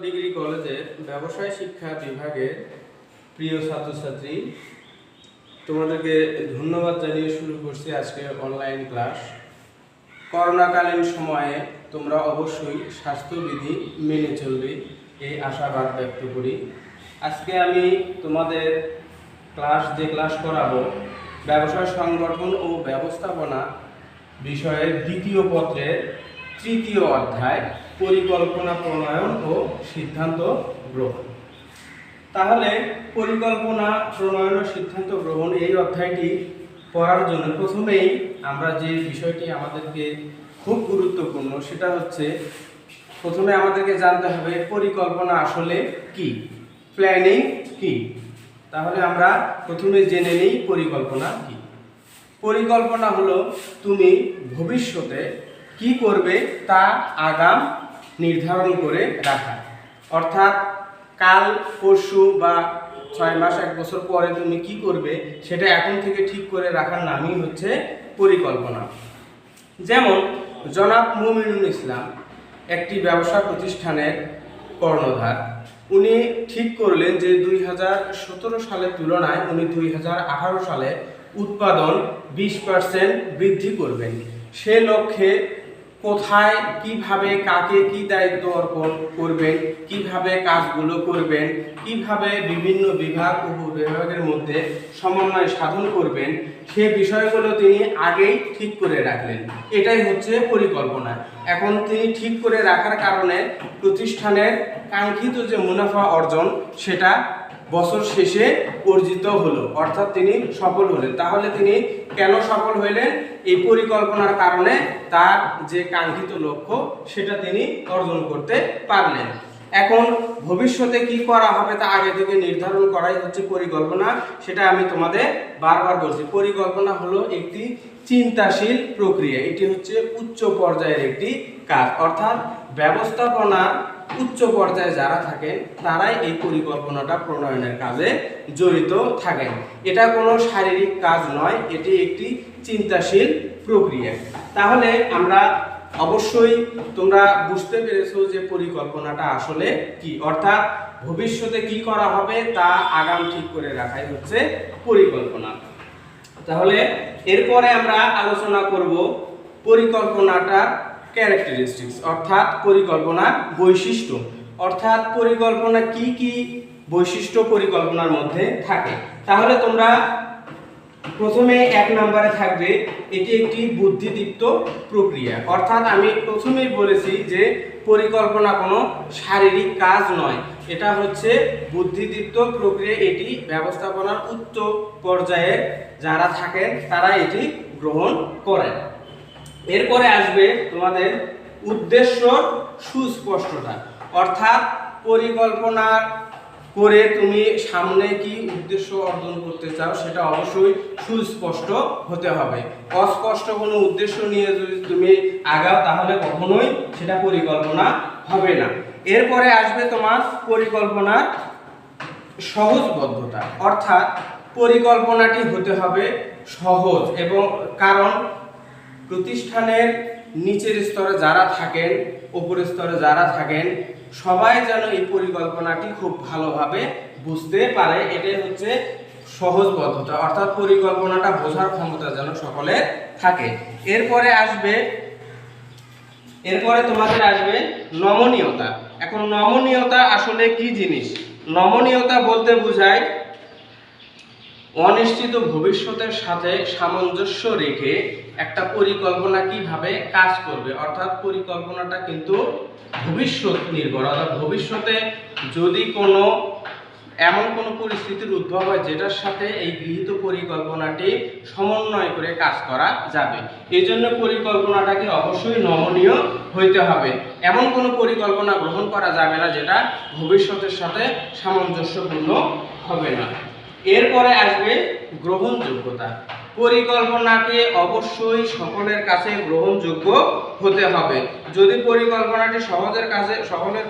Degree কলেজের ব্যবসায় শিক্ষা বিভাগের প্রিয় ছাত্রছাত্রী, তোমাদেরকে ধন্যবাদ জানিয়ে শুরু করছি আজকে অনলাইন ক্লাস। করোনাকালীন সময়ে তোমরা অবশ্যই স্বাস্থ্যবিধি মেনে চলবে, এই আশাবাদ ব্যক্ত করি। আজকে আমি তোমাদের যে ক্লাস করাবো ব্যবসায় সংগঠন ও ব্যবস্থাপনা বিষয়ের দ্বিতীয় পত্রের তৃতীয় অধ্যায়, পরিকল্পনা প্রণয়ন ও সিদ্ধান্ত গ্রহণ। তাহলে পরিকল্পনা প্রণয়ন ও সিদ্ধান্ত গ্রহণ এই অধ্যায়টি পড়ার জন্য প্রথমেই আমরা যে বিষয়টি আমাদেরকে খুব গুরুত্বপূর্ণ সেটা হচ্ছে, প্রথমে আমাদেরকে জানতে হবে পরিকল্পনা আসলে কি, প্ল্যানিং কি। তাহলে আমরা প্রথমে জেনে নিই পরিকল্পনা কি। পরিকল্পনা হলো তুমি ভবিষ্যতে কি করবে তা আগাম নির্ধারণ করে রাখা, অর্থাৎ কাল পরশু বা 6 মাস 1 বছর পরে তুমি কি করবে সেটা এখন থেকে ঠিক করে রাখার নামই হচ্ছে পরিকল্পনা। যেমন জনাব মুমিনুল ইসলাম একটি ব্যবসা প্রতিষ্ঠানের কর্ণধার। উনি ঠিক করলেন যে 2017 সালের তুলনায় উনি 2018 সালে উৎপাদন 20% বৃদ্ধি করবেন। সে লক্ষ্যে কোথায়, কিভাবে, কাকে কি দায়িত্ব অর্পণ করবেন, কিভাবে কাজগুলো করবেন, কিভাবে বিভিন্ন বিভাগ উপবিভাগের মধ্যে সমন্বয় সাধন করবেন, সে বিষয়গুলো তিনি আগেই ঠিক করে রাখলেন। এটাই হচ্ছে পরিকল্পনা। এখন তিনি ঠিক করে রাখার কারণে প্রতিষ্ঠানের কাঙ্ক্ষিত যে মুনাফা অর্জন সেটা বছর শেষে অর্জিত হলো, অর্থাৎ তিনি সফল হলেন। তাহলে তিনি কেন সফল হইলেন? এই পরিকল্পনার কারণে তার যে কাঙ্ক্ষিত লক্ষ্য সেটা তিনি অর্জন করতে পারলেন। এখন ভবিষ্যতে কি করা হবে তা আগে থেকে নির্ধারণ করাই হচ্ছে পরিকল্পনা। সেটা আমি তোমাদের বারবার বলছি, পরিকল্পনা হলো একটি চিন্তাশীল প্রক্রিয়া। এটি হচ্ছে উচ্চ পর্যায়ের একটি কাজ, অর্থাৎ ব্যবস্থাপনার উচ্চ পর্যায়ে যারা থাকেন তারাই এই পরিকল্পনাটা প্রণয়নের কাজে জড়িত থাকেন। এটা কোনো শারীরিক কাজ নয়, এটি একটি চিন্তাশীল প্রক্রিয়া। তাহলে আমরা অবশ্যই তোমরা বুঝতে পেরেছো যে পরিকল্পনাটা আসলে কি, অর্থাৎ ভবিষ্যতে কি করা হবে তা আগাম ঠিক করে রাখাই হচ্ছে পরিকল্পনা। তাহলে এরপরে আমরা আলোচনা করব পরিকল্পনাটার ক্যারেক্টারিস্টিক্স, অর্থাৎ পরিকল্পনার বৈশিষ্ট্য, অর্থাৎ পরিকল্পনা কি কি বৈশিষ্ট্য পরিকল্পনার মধ্যে থাকে। তাহলে তোমরা প্রথমে 1 নম্বরে থাকবে এটি একটি বুদ্ধিদীপ্ত প্রক্রিয়া, অর্থাৎ আমি প্রথমেই বলেছি যে পরিকল্পনা কোনো শারীরিক কাজ নয়, এটা হচ্ছে বুদ্ধিদীপ্ত প্রক্রিয়া। এটি ব্যবস্থাপনার উচ্চ পর্যায়ে যারা থাকেন তারা এটি গ্রহণ করেন। এরপরে আসবে তোমাদের উদ্দেশ্য সুস্পষ্টতা, অর্থাৎ পরিকল্পনা করে তুমি সামনে কি উদ্দেশ্য অর্জন করতে চাও সেটা অবশ্যই সুস্পষ্ট হতে হবে। অস্পষ্ট কোনো উদ্দেশ্য নিয়ে যদি তুমি আগাও তাহলে কখনোই সেটা পরিকল্পনা হবে না। এরপরে আসবে তোমার পরিকল্পনার সহজবদ্ধতা, অর্থাৎ পরিকল্পনাটি হতে হবে সহজ, এবং কারণ প্রতিষ্ঠানের নিচের স্তরে যারা থাকেন, উপরের স্তরে যারা থাকেন সবাই যেন এই পরিকল্পনাটি খুব ভালোভাবে বুঝতে পারে। এটাই হচ্ছে সহজবদ্ধতা, অর্থাৎ পরিকল্পনাটা বোঝার ক্ষমতা যেন সকলের থাকে। এরপরে তোমাদের আসবে নমনীয়তা। এখন নমনীয়তা আসলে কি জিনিস? নমনীয়তা বলতে বোঝায় অনিশ্চিত ভবিষ্যতের সাথে সামঞ্জস্য রেখে একটা পরিকল্পনা কিভাবে কাজ করবে, অর্থাৎ পরিকল্পনাটা কিন্তু ভবিষ্যৎ নির্ভর, অর্থাৎ ভবিষ্যতে যদি এমন কোনো পরিস্থিতির উদ্ভব হয় যেটার সাথে এই গৃহীত পরিকল্পনাটি সমন্বয় করে কাজ করা যাবে, এই জন্য পরিকল্পনাটাকে অবশ্যই নমনীয় হইতে হবে। এমন কোনো পরিকল্পনা গ্রহণ করা যাবে না যেটা ভবিষ্যতের সাথে সামঞ্জস্যপূর্ণ হবে না। এরপরে আসবে গ্রহণযোগ্যতা। পরিকল্পনাকে অবশ্যই সকলের কাছে গ্রহণযোগ্য হতে হবে। যদি পরিকল্পনাটি সকলের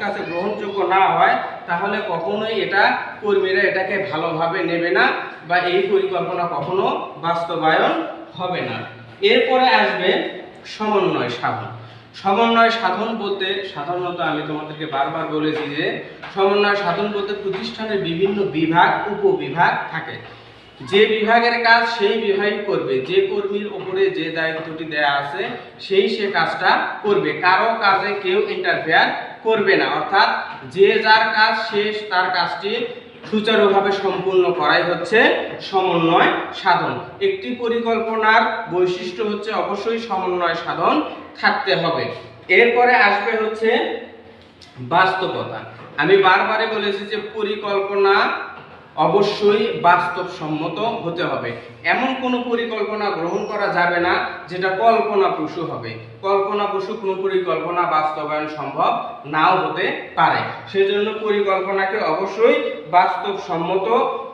কাছে গ্রহণযোগ্য না হয় তাহলে কখনোই কর্মীরা এটাকে ভালোভাবে নেবে না বা এই পরিকল্পনা কখনো বাস্তবায়ন হবে না। এরপরে আসবে সমন্বয় সাধন। সমন্বয় সাধন বলতে সাধারণত আমি তোমাদেরকে বারবার বলেছি যে সমন্বয় সাধন বলতে প্রতিষ্ঠানের বিভিন্ন বিভাগ উপবিভাগ থাকে, যে বিভাগের কাজ সেই বিভাগই করবে, যে কর্মীর উপরে যে দায়িত্বটি দেয়া আছে সেই সে কাজটা করবে, কারো কাজে কেউ ইন্টারফেয়ার করবে না। অর্থাৎ যে যার কাজ শেষ তার কাজটি সুচারুভাবে সম্পূর্ণ করাই হচ্ছে সমন্বয় সাধন। একটি পরিকল্পনার বৈশিষ্ট্য হচ্ছে অবশ্যই সমন্বয় সাধন থাকতে হবে। এরপরে আসবে হচ্ছে বাস্তবতা। আমি বারবারই বলেছি যে পরিকল্পনা অবশ্যই বাস্তবসম্মত হতে হবে। এমন কোনো পরিকল্পনা গ্রহণ করা যাবে না যেটা কল্পনাপ্রসূ হবে। কল্পনাপ্রসূ কোনো পরিকল্পনা বাস্তবায়ন সম্ভব নাও হতে পারে। সেজন্য পরিকল্পনাকে অবশ্যই বাস্তবসম্মত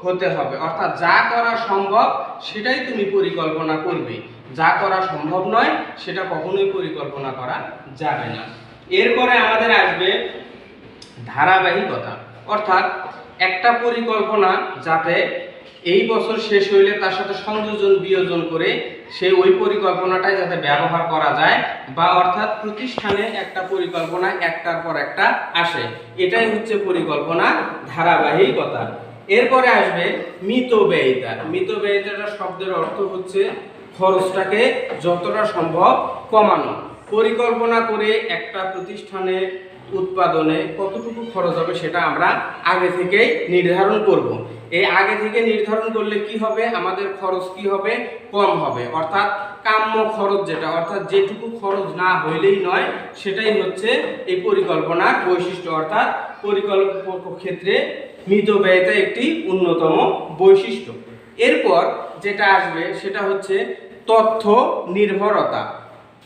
হতে হবে। অর্থাৎ যা করা সম্ভব সেটাই তুমি পরিকল্পনা করবে, যা করা সম্ভব নয় সেটা কখনোই পরিকল্পনা করা যাবে না। এরপরে আমাদের আসবে ধারাবাহিকতা। অর্থাৎ একটা পরিকল্পনা যাতে এই বছর শেষ হইলে তার সাথে সংযোজন বিয়োজন করে সেই ওই পরিকল্পনাটাই যাতে ব্যবহার করা যায়, বা অর্থাৎ প্রতিষ্ঠানে একটা পরিকল্পনা একটার পর একটা আসে, এটাই হচ্ছে পরিকল্পনার ধারাবাহিকতা। এরপরে আসবে মিতব্যয়িতা। মিতব্যয়িতা শব্দের অর্থ হচ্ছে খরচটাকে যতটা সম্ভব কমানো। পরিকল্পনা করে একটা প্রতিষ্ঠানে উৎপাদনে কতটুকু খরচ হবে সেটা আমরা আগে থেকেই নির্ধারণ করব। এই আগে থেকে নির্ধারণ করলে কি হবে, আমাদের খরচ কি হবে, কম হবে। অর্থাৎ কাম্য খরচ যেটা, অর্থাৎ যেটুকু খরচ না হইলেই নয়, সেটাই হচ্ছে এই পরিকল্পনার বৈশিষ্ট্য। অর্থাৎ পরিকল্পনার ক্ষেত্রে মিতব্যয়িতা একটি অন্যতম বৈশিষ্ট্য। এরপর যেটা আসবে সেটা হচ্ছে তথ্য নির্ভরতা।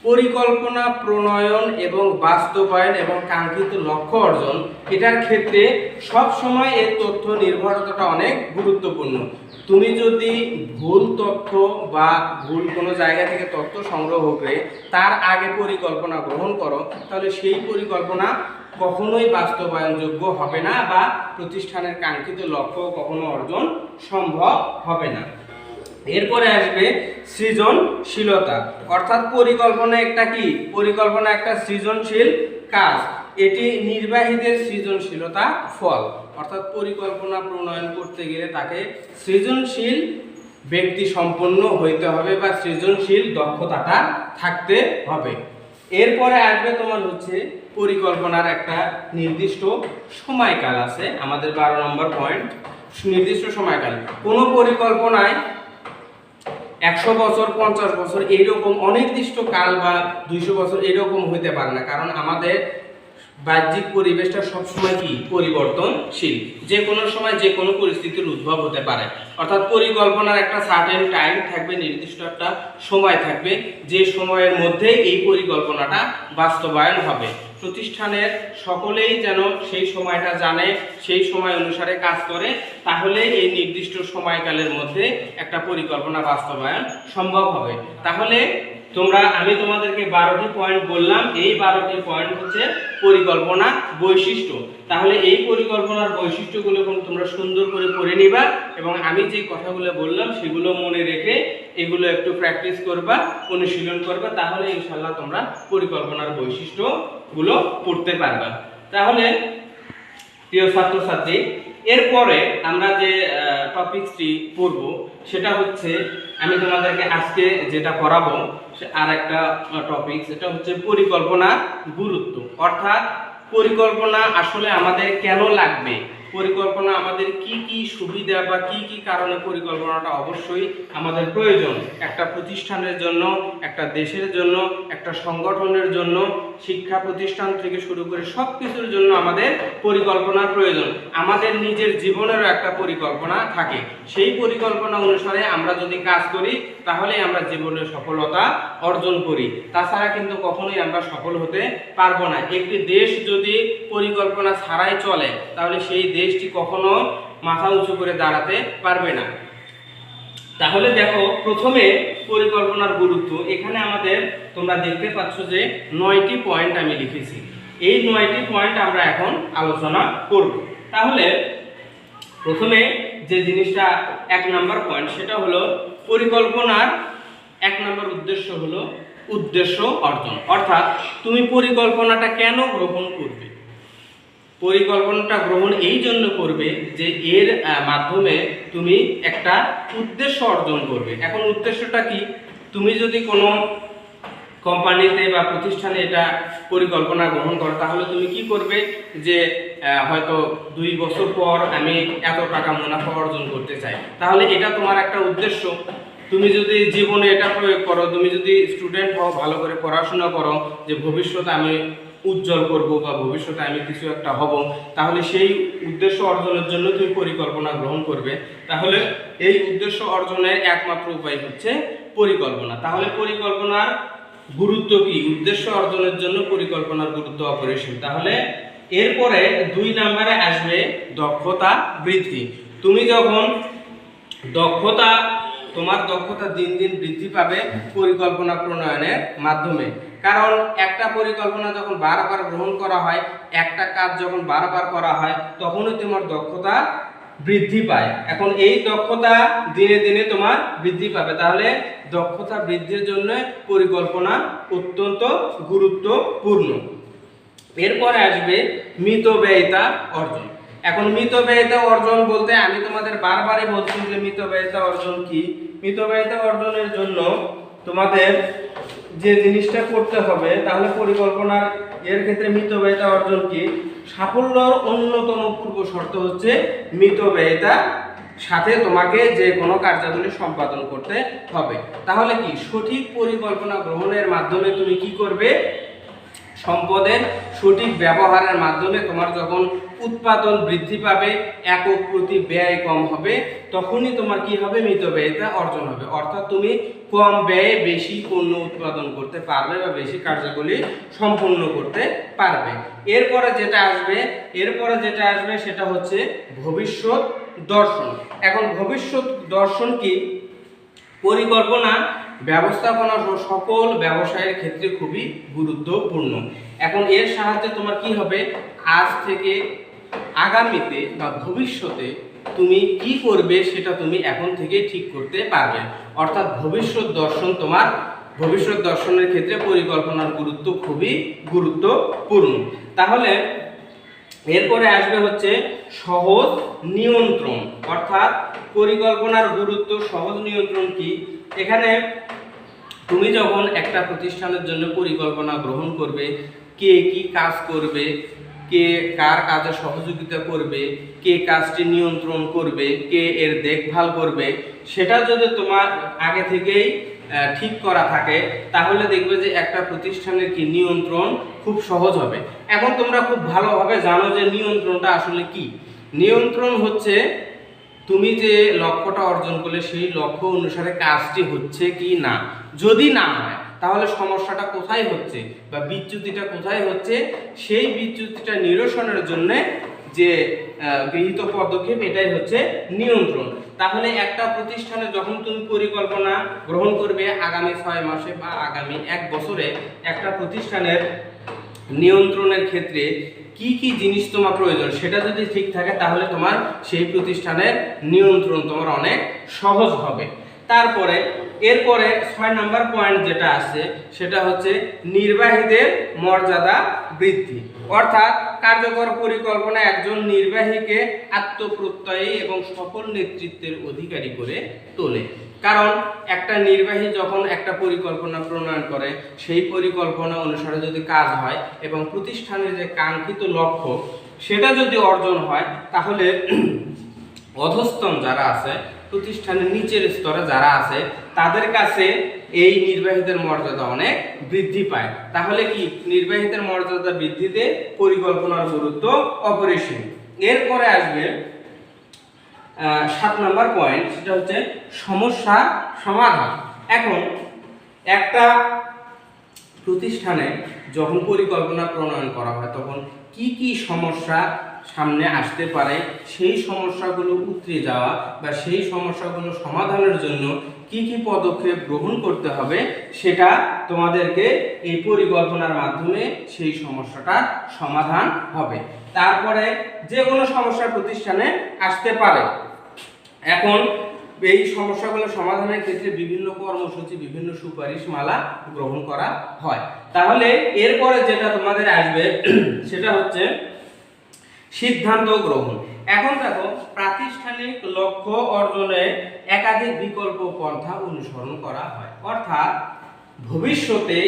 পরিকল্পনা প্রণয়ন এবং বাস্তবায়ন এবং কাঙ্ক্ষিত লক্ষ্য অর্জন, এটার ক্ষেত্রে সব সময় এর তথ্য নির্ভরতাটা অনেক গুরুত্বপূর্ণ। তুমি যদি ভুল তথ্য বা ভুল কোনো জায়গা থেকে তথ্য সংগ্রহ করে তার আগে পরিকল্পনা গ্রহণ করো, তাহলে সেই পরিকল্পনা কখনোই বাস্তবায়নযোগ্য হবে না বা প্রতিষ্ঠানের কাঙ্ক্ষিত লক্ষ্য কখনো অর্জন সম্ভব হবে না। এরপরে আসবে সৃজনশীলতা। অর্থাৎ পরিকল্পনা একটা কি, পরিকল্পনা একটা সৃজনশীল কাজ, এটি নির্বাহীদের সৃজনশীলতা ফল। অর্থাৎ পরিকল্পনা প্রণয়ন করতে গেলে তাকে সৃজনশীল ব্যক্তি সম্পন্ন হইতে হবে বা সৃজনশীল দক্ষতাটা থাকতে হবে। এরপরে আসবে তোমার হচ্ছে পরিকল্পনার একটা নির্দিষ্ট সময়কাল আছে, আমাদের 12 নম্বর পয়েন্ট, নির্দিষ্ট সময়কাল। কোনো পরিকল্পনায় 100 বছর 50 বছর এইরকম অনির্দিষ্ট কাল বা 200 বছর এরকম হইতে পারে না, কারণ আমাদের বাহ্যিক পরিবেশটা সবসময় কি পরিবর্তনশীল, যে কোনো সময় যে কোনো পরিস্থিতির উদ্ভব হতে পারে। অর্থাৎ পরিকল্পনার একটা সার্টেন টাইম থাকবে, নির্দিষ্ট একটা সময় থাকবে, যে সময়ের মধ্যে এই পরিকল্পনাটা বাস্তবায়ন হবে। প্রতিষ্ঠানের সকলেই যেন সেই সময়টা জানে, সেই সময় অনুসারে কাজ করে, তাহলে এই নির্দিষ্ট সময়কালের মধ্যে একটা পরিকল্পনা বাস্তবায়ন সম্ভব হবে। তাহলে আমি তোমাদেরকে 12টি পয়েন্ট বললাম, এই 12টি পয়েন্ট হচ্ছে পরিকল্পনা বৈশিষ্ট্য। তাহলে এই পরিকল্পনার বৈশিষ্ট্যগুলো তোমরা সুন্দর করে পড়ে নিবা এবং আমি যে কথাগুলো বললাম সেগুলো মনে রেখে এগুলো একটু প্র্যাকটিস করবা, অনুশীলন করবা, তাহলে ইনশাআল্লাহ তোমরা পরিকল্পনার বৈশিষ্ট্যগুলো পড়তে পারবা। তাহলে প্রিয় ছাত্রছাত্রী, এরপরে আমরা যে টপিকসটি পড়ব সেটা হচ্ছে, আমি তোমাদেরকে আজকে যেটা পড়াবো আর একটা টপিক, সেটা হচ্ছে পরিকল্পনার গুরুত্ব। অর্থাৎ পরিকল্পনা আসলে আমাদের কেন লাগবে, পরিকল্পনা আমাদের কি কি সুবিধা বা কি কি কারণে পরিকল্পনাটা অবশ্যই আমাদের প্রয়োজন, একটা প্রতিষ্ঠানের জন্য, একটা দেশের জন্য, একটা সংগঠনের জন্য, শিক্ষা প্রতিষ্ঠান থেকে শুরু করে সব কিছুর জন্য আমাদের পরিকল্পনার প্রয়োজন। আমাদের নিজের জীবনেরও একটা পরিকল্পনা থাকে, সেই পরিকল্পনা অনুসারে আমরা যদি কাজ করি তাহলে আমরা জীবনে সফলতা অর্জন করি, তাছাড়া কিন্তু কখনোই আমরা সফল হতে পারবো না। একটি দেশ যদি পরিকল্পনা ছাড়াই চলে তাহলে সেই দেশটি কখনো মাথা উঁচু করে দাঁড়াতে পারবে না। তাহলে দেখো, প্রথমে পরিকল্পনার গুরুত্ব, এখানে আমাদের তোমরা দেখতে পাচ্ছ যে 9টি পয়েন্ট আমি লিখেছি, এই 9টি পয়েন্ট আমরা এখন আলোচনা করব। তাহলে প্রথমে যে জিনিসটা 1 নম্বর পয়েন্ট, সেটা হলো পরিকল্পনার 1 নম্বর উদ্দেশ্য হলো উদ্দেশ্য অর্জন। অর্থাৎ তুমি পরিকল্পনাটা কেন গ্রহণ করবে? পরিকল্পনাটা গ্রহণ এই জন্য করবে যে এর মাধ্যমে তুমি একটা উদ্দেশ্য অর্জন করবে। এখন উদ্দেশ্যটা কি? তুমি যদি কোনো কোম্পানিতে বা প্রতিষ্ঠানে এটা পরিকল্পনা গ্রহণ করো, তাহলে তুমি কি করবে যে হয়তো 2 বছর পর আমি এত টাকা মুনাফা অর্জন করতে চাই, তাহলে এটা তোমার একটা উদ্দেশ্য। তুমি যদি জীবনে এটা প্রয়োগ করো, তুমি যদি স্টুডেন্ট হও, ভালো করে পড়াশোনা করো যে ভবিষ্যতে আমি উজ্জ্বল করব বা ভবিষ্যতে আমি কিছু একটা হব, তাহলে সেই উদ্দেশ্য অর্জনের জন্য তুমি পরিকল্পনা গ্রহণ করবে। তাহলে এই উদ্দেশ্য অর্জনের একমাত্র উপায় হচ্ছে পরিকল্পনা। তাহলে পরিকল্পনার গুরুত্ব কি? উদ্দেশ্য অর্জনের জন্য পরিকল্পনার গুরুত্ব অপরিসীম। তাহলে এরপরে 2 নম্বরে আসবে দক্ষতা বৃদ্ধি। তুমি যখন তোমার দক্ষতা দিন দিন বৃদ্ধি পাবে পরিকল্পনা প্রণয়নের মাধ্যমে। কারণ একটা পরিকল্পনা যখন বারবার গ্রহণ করা হয়, একটা কাজ যখন বারবার করা হয়, তখনই তোমার দক্ষতা বৃদ্ধি পায়। এখন এই দক্ষতা দিনে দিনে তোমার বৃদ্ধি পাবে। তাহলে দক্ষতা বৃদ্ধির জন্য পরিকল্পনা অত্যন্ত গুরুত্বপূর্ণ। এরপরে আসবে মিতব্যয়িতা অর্জন। এখন মিতব্যয়িতা অর্জন বলতে আমি তোমাদের বারবারই বলছি যে মিতব্যয়িতা অর্জন কি। মিতব্যয়িতা অর্জনের জন্য তোমাদের যে জিনিসটা করতে হবে, তাহলে পরিকল্পনার এর ক্ষেত্রে মিতব্যয়িতা অর্জন কি? সাফল্যর অন্যতম পূর্ব শর্ত হচ্ছে মিতব্যয়িতা সাথে তোমাকে যে কোনো কার্যাবলী সম্পাদন করতে হবে। তাহলে কি সঠিক পরিকল্পনা গ্রহণের মাধ্যমে তুমি কি করবে? সম্পদের সঠিক ব্যবহারের মাধ্যমে তোমার যখন উৎপাদন বৃদ্ধি পাবে, একক প্রতি ব্যয় কম হবে, তখনই তোমার কি হবে? মিতব্যয়িতা অর্জন হবে। অর্থাৎ তুমি কম ব্যয়ে বেশি পণ্য উৎপাদন করতে পারবে বা বেশি কার্যাবলী সম্পন্ন করতে পারবে। এরপরে যেটা আসবে সেটা হচ্ছে ভবিষ্যৎ দর্শন। এখন ভবিষ্যৎ দর্শন কি? পরিকল্পনা ব্যবস্থাপনা সকল ব্যবসায়ের ক্ষেত্রে খুবই গুরুত্বপূর্ণ। এখন এর সাহায্যে তোমার কি হবে? আজ থেকে আগামীতে বা ভবিষ্যতে তুমি কি করবে সেটা তুমি এখন থেকে ঠিক করতে পারবে। অর্থাৎ ভবিষ্যৎ দর্শনের ক্ষেত্রে পরিকল্পনার গুরুত্ব খুবই গুরুত্বপূর্ণ। তাহলে এরপরে আসবে হচ্ছে সহজ নিয়ন্ত্রণ। অর্থাৎ পরিকল্পনার গুরুত্ব, সহজ নিয়ন্ত্রণ কি? এখানে তুমি যখন একটা প্রতিষ্ঠানের জন্য পরিকল্পনা গ্রহণ করবে, কে কি কাজ করবে, কে কার কাজে সহযোগিতা করবে, কে কাজটি নিয়ন্ত্রণ করবে, কে এর দেখভাল করবে, সেটা যদি তোমার আগে থেকেই ঠিক করা থাকে, তাহলে দেখবে যে একটা প্রতিষ্ঠানের কি নিয়ন্ত্রণ খুব সহজ হবে। এখন তোমরা খুব ভালোভাবে জানো যে নিয়ন্ত্রণটা আসলে কি। নিয়ন্ত্রণ হচ্ছে তুমি যে লক্ষ্যটা অর্জন করলে সেই লক্ষ্য অনুসারে কাজটি হচ্ছে কি না। যদি না হয়, তাহলে সমস্যাটা কোথায় হচ্ছে বা বিচ্যুতিটা কোথায় হচ্ছে, সেই বিচ্যুতিটা নিরসনের জন্য যে গৃহীত পদক্ষেপ, এটাই হচ্ছে নিয়ন্ত্রণ। তাহলে একটা প্রতিষ্ঠানে যখন তুমি পরিকল্পনা গ্রহণ করবে আগামী 6 মাসে বা আগামী 1 বছরে, একটা প্রতিষ্ঠানের নিয়ন্ত্রণের ক্ষেত্রে কি কি জিনিস তোমার প্রয়োজন সেটা যদি ঠিক থাকে, তাহলে তোমার সেই প্রতিষ্ঠানের নিয়ন্ত্রণ তোমার অনেক সহজ হবে। তারপরে এরপরে 6 নম্বর পয়েন্ট যেটা আছে সেটা হচ্ছে নির্বাহীদের মর্যাদা বৃদ্ধি। অর্থাৎ কার্যকর পরিকল্পনা একজন নির্বাহীকে আত্মপ্রত্যয়ী এবং সফল নেতৃত্বের অধিকারী করে তোলে। কারণ একটা নির্বাহী যখন একটা পরিকল্পনা প্রণয়ন করে, সেই পরিকল্পনা অনুসারে যদি কাজ হয় এবং প্রতিষ্ঠানের যে কাঙ্ক্ষিত লক্ষ্য সেটা যদি অর্জন হয়, তাহলে অধস্তন যারা আছে, প্রতিষ্ঠানের নিচের স্তরে যারা আছে, তাদের কাছে এই নির্বাহীদের মর্যাদা অনেক বৃদ্ধি পায়। তাহলে কি নির্বাহীদের মর্যাদা বৃদ্ধিতে পরিকল্পনার গুরুত্ব অপরিসীম। এরপরে আসবে 7 নম্বর পয়েন্ট, সেটা হচ্ছে সমস্যা সমাধান। এখন একটা প্রতিষ্ঠানে যখন পরিকল্পনা প্রণয়ন করা হয়, তখন কি কি সমস্যা সামনে আসতে পারে, সেই সমস্যাগুলো উতরে যাওয়া বা সেই সমস্যাগুলো সমাধানের জন্য কি কি পদক্ষেপ গ্রহণ করতে হবে, সেটা তোমাদেরকে এই পরিকল্পনার মাধ্যমে সেই সমস্যাটা সমাধান হবে। তারপরে যে কোনো সমস্যা প্রতিষ্ঠানে আসতে পারে। এখন এই সমস্যাগুলো সমাধানের ক্ষেত্রে বিভিন্ন কর্মসূচি, বিভিন্ন সুপারিশ মালা গ্রহণ করা হয়। তাহলে এরপরে যেটা তোমাদের আসবে সেটা হচ্ছে সিদ্ধান্ত গ্রহণ। এখন দেখো, প্রাতিষ্ঠানিক লক্ষ্য অর্জনে একাধিক বিকল্প পন্থা অনুসরণ করা হয়। অর্থাৎ ভবিষ্যতে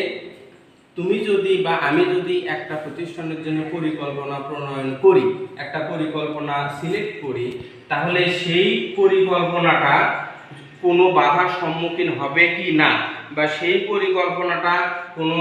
তুমি যদি বা আমি যদি একটা প্রতিষ্ঠানের জন্য পরিকল্পনা প্রণয়ন করি, একটা পরিকল্পনা সিলেক্ট করি, তাহলে সেই পরিকল্পনাটা কোনো বাধার সম্মুখীন হবে কি না, বা সেই পরিকল্পনাটা কোনো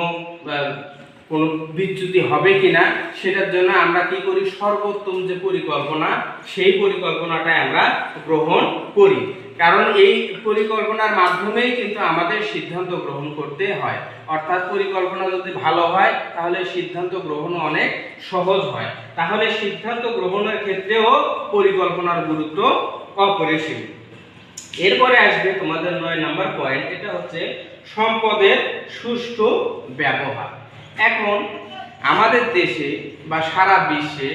বিচ্যুতি হবে কিনা, সেটার জন্য আমরা কি করি, সর্বোত্তম যে পরিকল্পনা সেই পরিকল্পনাটাই আমরা গ্রহণ করি। কারণ এই পরিকল্পনার মাধ্যমেই কিন্তু আমাদের সিদ্ধান্ত গ্রহণ করতে হয়। অর্থাৎ পরিকল্পনা যদি ভালো হয় তাহলে সিদ্ধান্ত গ্রহণ অনেক সহজ হয়। তাহলে সিদ্ধান্ত গ্রহণের ক্ষেত্রেও পরিকল্পনার গুরুত্ব অপরিসীম। এরপরে আসবে তোমাদের 9 নম্বর পয়েন্ট, এটা হচ্ছে সম্পদের সুষ্ঠু ব্যবহার। এখন আমাদের দেশে বা সারা বিশ্বে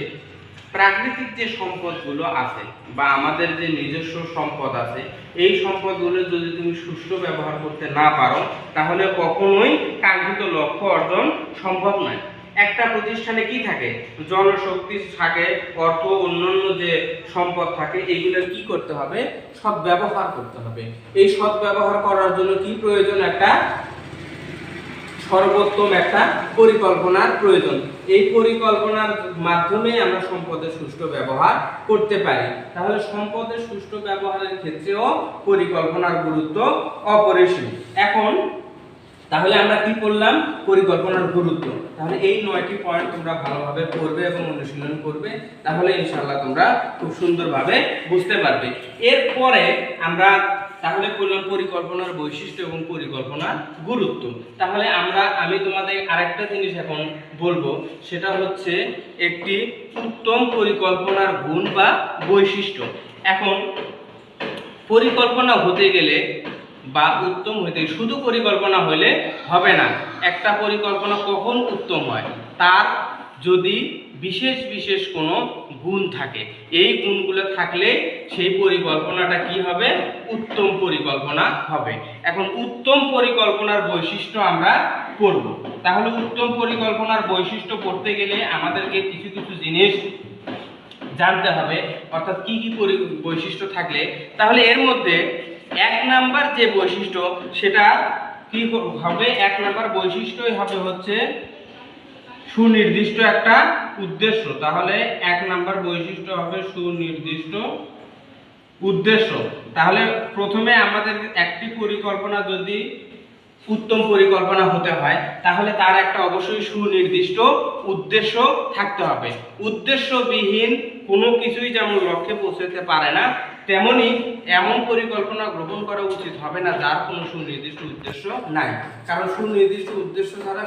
প্রাকৃতিক যে সম্পদগুলো আছে বা আমাদের যে নিজস্ব সম্পদ আছে, এই সম্পদগুলো যদি তুমি সুষ্ঠু ব্যবহার করতে না পারো তাহলে কখনোই কাঙ্ক্ষিত লক্ষ্য অর্জন সম্ভব নয়। একটা প্রতিষ্ঠানে কি থাকে, জনশক্তি থাকে, অর্থ, অন্যান্য যে সম্পদ থাকে, এইগুলোর কি করতে হবে, সৎ ব্যবহার করতে হবে। এই সৎ ব্যবহার করার জন্য কি প্রয়োজন, একটা সর্বোত্তম একটা পরিকল্পনার প্রয়োজন। এই পরিকল্পনার মাধ্যমে আমরা সম্পদের সুষ্ঠু ব্যবহার করতে পারি। তাহলে সম্পদের সুষ্ঠু ব্যবহারের ক্ষেত্রেও পরিকল্পনার গুরুত্ব অপরিসীম। এখন তাহলে আমরা কি করলাম, পরিকল্পনার গুরুত্ব। তাহলে এই 9টি পয়েন্ট তোমরা ভালোভাবে পড়বে এবং অনুশীলন করবে, তাহলে ইনশাআল্লাহ তোমরা খুব সুন্দরভাবে বুঝতে পারবে। এরপরে আমরা তাহলে বললাম পরিকল্পনার বৈশিষ্ট্য এবং পরিকল্পনার গুরুত্ব। তাহলে আমি তোমাদের আরেকটা জিনিস এখন বলবো, সেটা হচ্ছে একটি উত্তম পরিকল্পনার গুণ বা বৈশিষ্ট্য। এখন পরিকল্পনা হতে গেলে বা উত্তম হতে শুধু পরিকল্পনা হলে হবে না। একটা পরিকল্পনা কখন উত্তম হয়, তার যদি বিশেষ বিশেষ কোনো গুণ থাকে, এই গুণগুলো থাকলে সেই পরিকল্পনাটা কি হবে, উত্তম পরিকল্পনা হবে। এখন উত্তম পরিকল্পনার বৈশিষ্ট্য আমরা পড়ব। তাহলে উত্তম পরিকল্পনার বৈশিষ্ট্য পড়তে গেলে আমাদেরকে কিছু কিছু জিনিস জানতে হবে, অর্থাৎ কি কি বৈশিষ্ট্য থাকলে, তাহলে এর মধ্যে 1 নাম্বার যে বৈশিষ্ট্য সেটা কি হবে, 1 নাম্বার বৈশিষ্ট্যই হবে হচ্ছে সুনির্দিষ্ট একটা উদ্দেশ্য। তাহলে 1 নাম্বার বৈশিষ্ট্য হবে সুনির্দিষ্ট উদ্দেশ্য। তাহলে প্রথমে আমাদের একটি পরিকল্পনা যদি উত্তম পরিকল্পনা হতে হয় তাহলে তার একটা অবশ্যই সুনির্দিষ্ট উদ্দেশ্য থাকতে হবে। উদ্দেশ্যবিহীন কোনো কিছুই যেমন লক্ষ্যে পৌঁছাতে পারে না, তেমনি এমন পরিকল্পনা গ্রহণ করা উচিত হবে না যার কোনো সুনির্দিষ্ট উদ্দেশ্য নাই। কারণ সুনির্দিষ্ট উদ্দেশ্য ছাড়া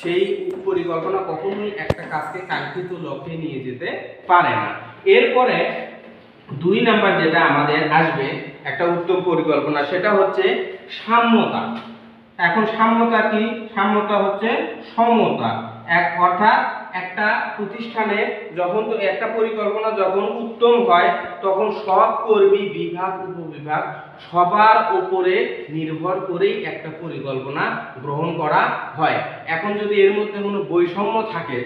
সেই পরিকল্পনা কখনোই একটা কাজকে কাঙ্ক্ষিত লক্ষ্যে নিয়ে যেতে পারে না। এরপরে 2 নাম্বার যেটা আমাদের আসবে একটা উত্তম পরিকল্পনা, সেটা হচ্ছে সাম্যতা। এখন সাম্যতা কি, সাম্যতা হচ্ছে সমতা। অর্থাৎ একটা প্রতিষ্ঠানে যখন একটা পরিকল্পনা যখন উত্তম হয় তখন সব কর্মী, বিভাগ, উপবিভাগ সবার উপরে নির্ভর করেই একটা পরিকল্পনা গ্রহণ করা হয়। এখন যদি এর মধ্যে কোনো বৈষম্য থাকে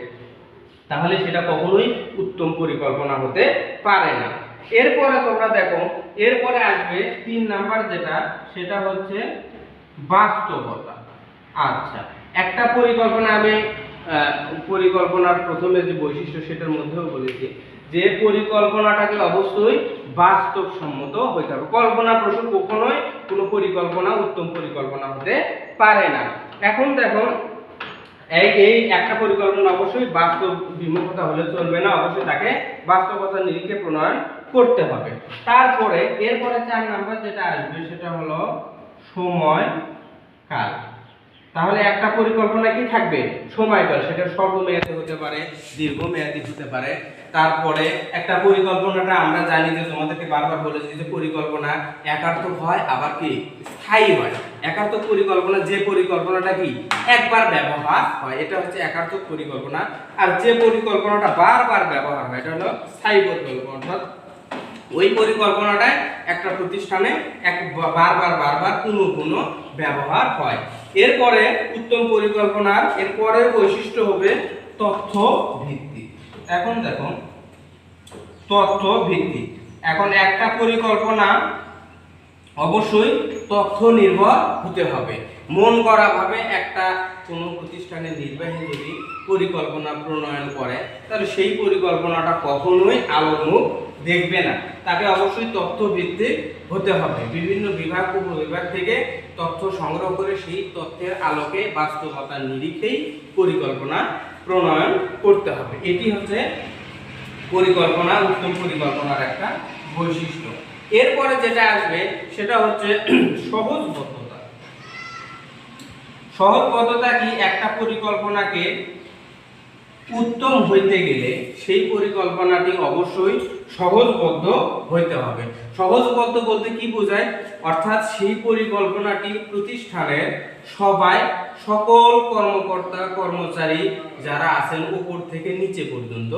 তাহলে সেটা কখনোই উত্তম পরিকল্পনা হতে পারে না। এরপরে তোমরা দেখো, এরপরে আসবে 3 নাম্বার যেটা, সেটা হচ্ছে বাস্তবতা। আচ্ছা, একটা পরিকল্পনা আমি পরিকল্পনার প্রথমে যে বৈশিষ্ট্য সেটার মধ্যেও বলেছি যে পরিকল্পনাটাকে অবশ্যই বাস্তবসম্মত হতে হবে। কল্পনাপ্রসূ কখনোই কোনো পরিকল্পনা উত্তম পরিকল্পনা হতে পারে না। এখন দেখো, এই একটা পরিকল্পনা অবশ্যই বাস্তব বিমুখতা হলে চলবে না, অবশ্যই তাকে বাস্তবতার নিরিখে প্রণয়ন করতে হবে। তারপরে এরপরে 4 নাম্বার যেটা আসবে সেটা হলো সময়কাল। তাহলে একটা পরিকল্পনা কি থাকবে, সময়কাল। সেটা স্বল্পমেয়াদী হতে পারে, দীর্ঘমেয়াদী হতে পারে। তারপরে একটা পরিকল্পনাটা আমরা জানি যে তোমাদেরকে বারবার বলেছি যে পরিকল্পনা একার্থক হয় আবার কি স্থায়ী হয়। একার্থক পরিকল্পনা যে পরিকল্পনাটা কি একবার ব্যবহার হয়, এটা হচ্ছে একার্থক পরিকল্পনা। আর যে পরিকল্পনাটা বারবার ব্যবহার হয় এটা হলো স্থায়ী পরিকল্পনা। অর্থাৎ ওই পরিকল্পনাটায় একটা প্রতিষ্ঠানে বারবার পুনঃ ব্যবহার হয়। এরপরে উত্তম পরিকল্পনার এরপরের বৈশিষ্ট্য হবে তথ্য ভিত্তিক। এখন দেখো তথ্য ভিত্তিক, এখন একটা পরিকল্পনা অবশ্যই তথ্য নির্ভর হতে হবে। মন করা ভাবে একটা কোনো প্রতিষ্ঠানের নির্বাহী যদি পরিকল্পনা প্রণয়ন করে তাহলে সেই পরিকল্পনাটা কখনোই আলোর মুখ দেখবে না, তাকে অবশ্যই তথ্য ভিত্তিক হতে হবে। বিভিন্ন বিভাগ উপবিভাগ থেকে তথ্য সংগ্রহ করে সেই তথ্যের আলোকে বাস্তবতার নিরিখেই পরিকল্পনা প্রণয়ন করতে হবে। এটি হচ্ছে পরিকল্পনা, উত্তম পরিকল্পনার একটা বৈশিষ্ট্য। এরপরে যেটা আসবে সেটা হচ্ছে সহজবদ্ধতা। সহজবদ্ধতা কি? একটা পরিকল্পনাকে উত্তম হইতে গেলে সেই পরিকল্পনাটি অবশ্যই সহজবদ্ধ হইতে হবে। সহজবদ্ধ বলতে কি বোঝায়? অর্থাৎ সেই পরিকল্পনাটি প্রতিষ্ঠানের সকল কর্মকর্তা কর্মচারী যারা আছেন উপর থেকে নিচে পর্যন্ত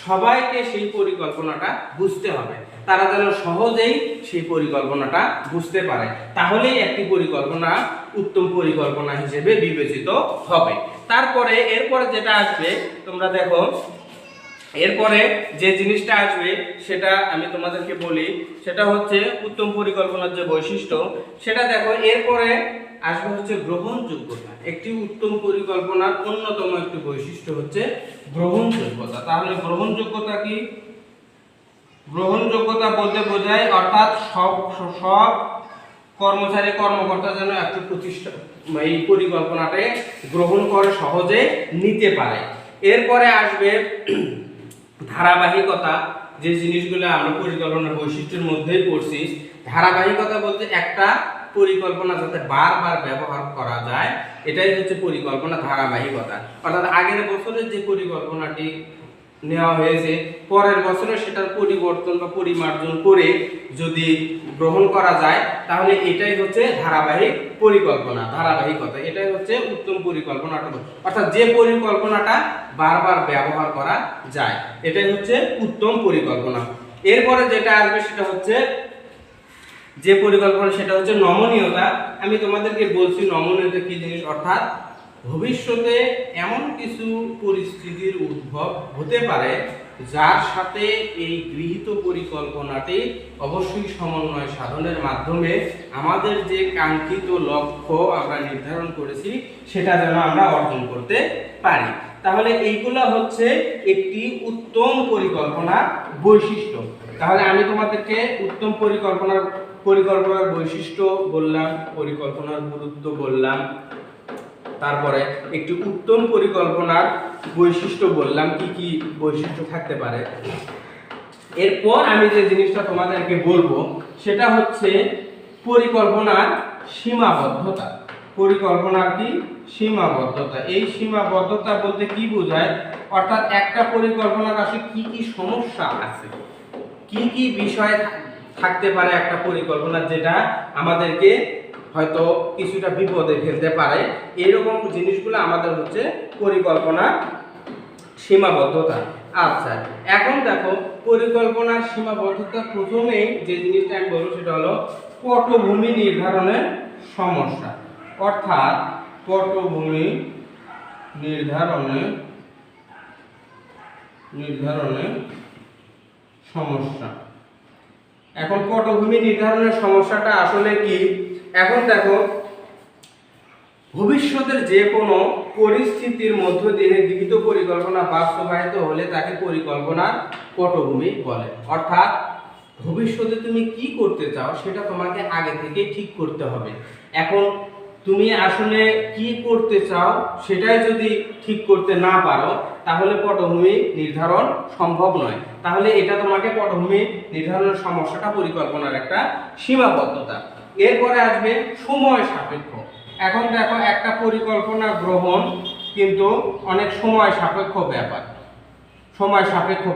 সবাইকে সেই পরিকল্পনাটা বুঝতে হবে, তারা যেন সহজেই সেই পরিকল্পনাটা বুঝতে পারে, তাহলেই একটি পরিকল্পনা উত্তম পরিকল্পনা হিসেবে বিবেচিত হবে। তারপরে এরপরে যেটা আসবে তোমরা দেখো, এরপরে যে জিনিসটা আসবে সেটা আমি তোমাদেরকে বলি, সেটা হচ্ছে উত্তম পরিকল্পনার যে বৈশিষ্ট্য সেটা দেখো। এরপরে আসবে হচ্ছে গ্রহণযোগ্যতা। একটি উত্তম পরিকল্পনার অন্যতম একটি বৈশিষ্ট্য হচ্ছে গ্রহণযোগ্যতা। তাহলে গ্রহণযোগ্যতা কি? গ্রহণযোগ্যতা বলতে বোঝায় অর্থাৎ সব কর্মচারী কর্মকর্তা যেন একটি প্রতিষ্ঠান এই পরিকল্পনাটা গ্রহণ করে সহজে নিতে পারে। এরপরে আসবে ধারাবাহিকতা। যে জিনিসগুলো আমরা পরিকল্পনার বৈশিষ্ট্যের মধ্যেই পড়ছি, ধারাবাহিকতা বলতে একটা পরিকল্পনা যাতে বারবার ব্যবহার করা যায়, এটাই হচ্ছে পরিকল্পনা ধারাবাহিকতা। অর্থাৎ আগের বছরে যে পরিকল্পনাটি নেওয়া হয়েছে পরের বছরে সেটার পরিবর্তন বা পরিমার্জন করে যদি গ্রহণ করা যায় তাহলে এটাই হচ্ছে ধারাবাহিক পরিকল্পনা, ধারাবাহিকতা। এটাই হচ্ছে উত্তম পরিকল্পনাটা, অর্থাৎ যে পরিকল্পনাটা বারবার ব্যবহার করা যায়, এটাই হচ্ছে উত্তম পরিকল্পনা। এরপরে যেটা আসবে সেটা হচ্ছে যে পরিকল্পনা সেটা হচ্ছে নমনীয়তা। আমি তোমাদেরকে বলছি নমনীয়তা কি জিনিস, অর্থাৎ ভবিষ্যতে এমন কিছু পরিস্থিতির উদ্ভব হতে পারে যার সাথে এই গৃহীত পরিকল্পনাটি অবশ্যই সমন্বয় সাধনের মাধ্যমে আমাদের যে কাঙ্ক্ষিত লক্ষ্য আমরা নির্ধারণ করেছি সেটা যেন আমরা অর্জন করতে পারি। তাহলে এইগুলা হচ্ছে একটি উত্তম পরিকল্পনার বৈশিষ্ট্য। তাহলে আমি তোমাদেরকে উত্তম পরিকল্পনার বৈশিষ্ট্য বললাম, পরিকল্পনার গুরুত্ব বললাম, তারপরে একটি উত্তম পরিকল্পনার বৈশিষ্ট্য বললাম, কি কি বৈশিষ্ট্য থাকতে পারে। এরপর আমি যে জিনিসটা তোমাদেরকে বলবো সেটা হচ্ছে পরিকল্পনার সীমাবদ্ধতা। পরিকল্পনার কি? সীমাবদ্ধতা। এই সীমাবদ্ধতা বলতে কি বোঝায়? অর্থাৎ একটা পরিকল্পনার আসলে কি কি সমস্যা আছে, কি কি বিষয় থাকতে পারে একটা পরিকল্পনা যেটা আমাদেরকে হয়তো কিছুটা বিপদে ফেলতে পারে, এরকম জিনিসগুলো আমাদের হচ্ছে পরিকল্পনা সীমাবদ্ধতা। আচ্ছা, এখন দেখো পরিকল্পনার সীমাবদ্ধতা প্রথমেই যে জিনিসটা আমি বলবো সেটা হলো পটভূমি নির্ধারণের সমস্যা। অর্থাৎ পটভূমি নির্ধারণে সমস্যা। এখন পটভূমি নির্ধারণের সমস্যাটা আসলে কি? এখন দেখো ভবিষ্যতের যে কোনো পরিস্থিতির মধ্য দিয়ে গৃহীত পরিকল্পনা বাস্তবায়িত হলে তাকে পরিকল্পনার পটভূমি বলে। অর্থাৎ ভবিষ্যতে তুমি কি করতে চাও সেটা তোমাকে আগে থেকে ঠিক করতে হবে। এখন তুমি আসলে কি করতে চাও সেটাই যদি ঠিক করতে না পারো তাহলে পটভূমি নির্ধারণ সম্ভব নয়। তাহলে এটা তোমাকে পটভূমি নির্ধারণের সমস্যাটা পরিকল্পনার একটা সীমাবদ্ধতা। এরপরে আসবে সময় সাপেক্ষ। এখন দেখো একটা পরিকল্পনা গ্রহণ কিন্তু অনেক সময় সাপেক্ষ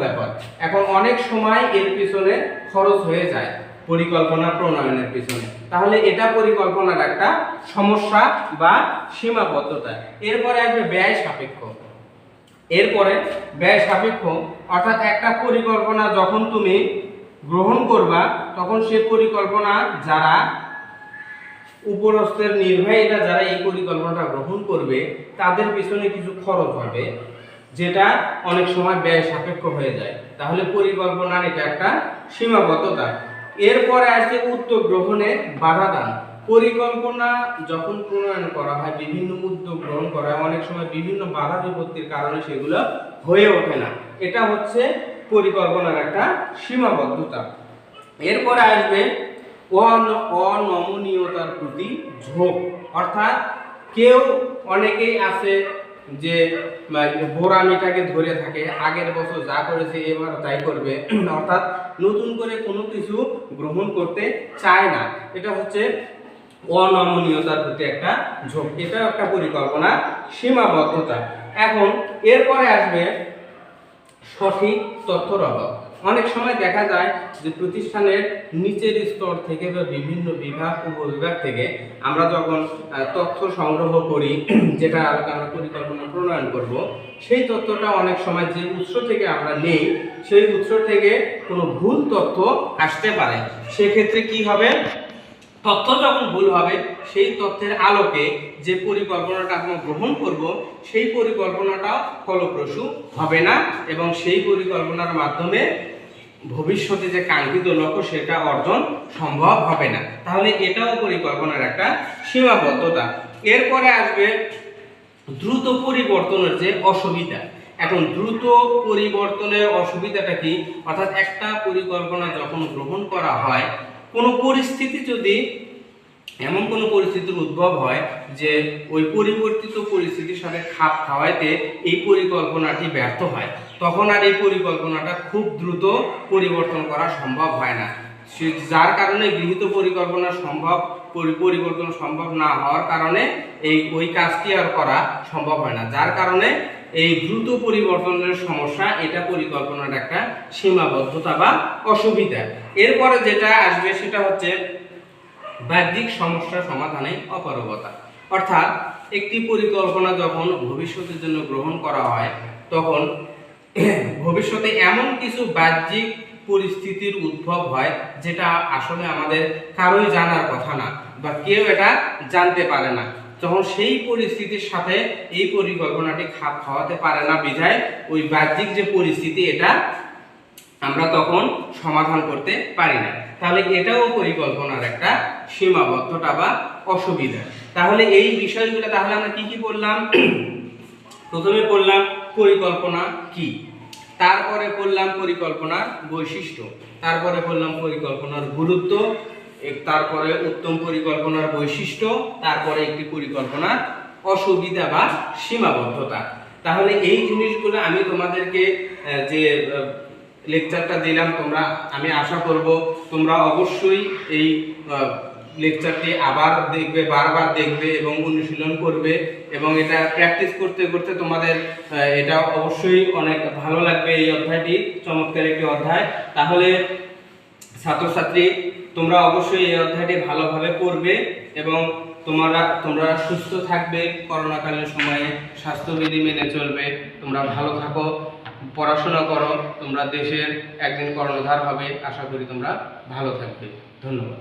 ব্যাপার। এখন অনেক সময় এর পিছনে খরচ হয়ে যায় পরিকল্পনা প্রণয়নের পিছনে, তাহলে এটা পরিকল্পনার একটা সমস্যা বা সীমাবদ্ধতা। এরপরে আসবে ব্যয় সাপেক্ষ। অর্থাৎ একটা পরিকল্পনা যখন তুমি গ্রহণ করবা তখন সে পরিকল্পনা যারা উপরস্থের নির্বাহীরা যারা এই পরিকল্পনাটা গ্রহণ করবে তাদের পিছনে কিছু খরচ হবে, যেটা অনেক সময় ব্যয় সাপেক্ষ হয়ে যায়। তাহলে পরিকল্পনার এটা একটা সীমাবদ্ধতা। এরপরে আসছে উদ্যোগ গ্রহণে বাধা দান। পরিকল্পনা যখন প্রণয়ন করা হয়, বিভিন্ন উদ্যোগ গ্রহণ করা হয়, অনেক সময় বিভিন্ন বাধা বিপত্তির কারণে সেগুলো হয়ে ওঠে না। এটা হচ্ছে পরিকল্পনার একটা সীমাবদ্ধতা। এরপরে আসবে অনমনীয়তার প্রতি ঝোঁক। অর্থাৎ কেউ অনেকেই আছে যে বোরামিটাকে ধরে থাকে, আগের বছর যা করেছে এবার তাই করবে, অর্থাৎ নতুন করে কোনো কিছু গ্রহণ করতে চায় না। এটা হচ্ছে অনমনীয়তার প্রতি একটা ঝোঁক। এটা একটা পরিকল্পনা সীমাবদ্ধতা। এখন এরপরে আসবে সঠিক তথ্যর অভাব। অনেক সময় দেখা যায় যে প্রতিষ্ঠানের নিচের স্তর থেকে বা বিভিন্ন বিভাগ উপবিভাগ থেকে আমরা যখন তথ্য সংগ্রহ করি, যেটা আমরা পরিকল্পনা প্রণয়ন করব, সেই তথ্যটা অনেক সময় যে উৎস থেকে আমরা নেই সেই উৎস থেকে কোনো ভুল তথ্য আসতে পারে। সেক্ষেত্রে কি হবে, তথ্য যখন ভুল হবে সেই তথ্যের আলোকে যে পরিকল্পনাটা আমরা গ্রহণ করব সেই পরিকল্পনাটাও ফলপ্রসূ হবে না এবং সেই পরিকল্পনার মাধ্যমে ভবিষ্যতে যে কাঙ্ক্ষিত লক্ষ্য সেটা অর্জন সম্ভব হবে না। তাহলে এটাও পরিকল্পনার একটা সীমাবদ্ধতা। এরপরে আসবে দ্রুত পরিবর্তনের যে অসুবিধা। এখন দ্রুত পরিবর্তনের অসুবিধাটা কি, অর্থাৎ একটা পরিকল্পনা যখন গ্রহণ করা হয়, কোনো পরিস্থিতি যদি এমন কোনো পরিস্থিতির উদ্ভব হয় যে ওই পরিবর্তিত পরিস্থিতির সাথে খাপ খাওয়াইতে এই পরিকল্পনাটি ব্যর্থ হয়, তখন আর এই পরিকল্পনাটা খুব দ্রুত পরিবর্তন করা সম্ভব হয় না। যার কারণে গৃহীত পরিকল্পনা পরিবর্তন সম্ভব না হওয়ার কারণে ওই কাজটি আর করা সম্ভব হয় না। যার কারণে এই দ্রুত পরিবর্তনের সমস্যা, এটা পরিকল্পনার একটা সীমাবদ্ধতা বা অসুবিধা। এরপরে যেটা আসবে সেটা হচ্ছে বাহ্যিক সমস্যা সমাধানে অপারগতা। অর্থাৎ একটি পরিকল্পনা যখন ভবিষ্যতের জন্য গ্রহণ করা হয় তখন ভবিষ্যতে এমন কিছু বাহ্যিক পরিস্থিতির উদ্ভব হয় যেটা আসলে আমাদের কারোই জানার কথা না বা কেউ এটা জানতে পারে না। তখন সেই পরিস্থিতির সাথে এই পরিকল্পনাটি খাপ খাওয়াতে পারে না বিধায় ওই বাহ্যিক যে পরিস্থিতি এটা আমরা তখন সমাধান করতে পারি না। তাহলে এটাও পরিকল্পনার একটা সীমাবদ্ধতা বা অসুবিধা। তাহলে এই বিষয়গুলো তাহলে আমরা কি কি পড়লাম? প্রথমে পড়লাম পরিকল্পনা কি, তারপরে পড়লাম পরিকল্পনার বৈশিষ্ট্য, তারপরে পড়লাম পরিকল্পনার গুরুত্ব, তারপরে উত্তম পরিকল্পনার বৈশিষ্ট্য, তারপরে একটি পরিকল্পনার অসুবিধা বা সীমাবদ্ধতা। তাহলে এই জিনিসগুলো আমি তোমাদেরকে যে লেকচারটা দিলাম আমি আশা করব তোমরা অবশ্যই এই লেকচারটি আবার দেখবে, বারবার দেখবে এবং অনুশীলন করবে এবং এটা প্র্যাকটিস করতে করতে তোমাদের এটা অবশ্যই অনেক ভালো লাগবে। এই অধ্যায়টি চমৎকার একটি অধ্যায়। তাহলে ছাত্রছাত্রী তোমরা অবশ্যই এই অধ্যায়টি ভালোভাবে পড়বে এবং তোমরা সুস্থ থাকবে, করোনাকালীন সময়ে স্বাস্থ্যবিধি মেনে চলবে, তোমরা ভালো থাকো, পড়াশোনা করো, তোমরা দেশের একদিন কর্ণধার হবে। আশা করি তোমরা ভালো থাকবে। ধন্যবাদ।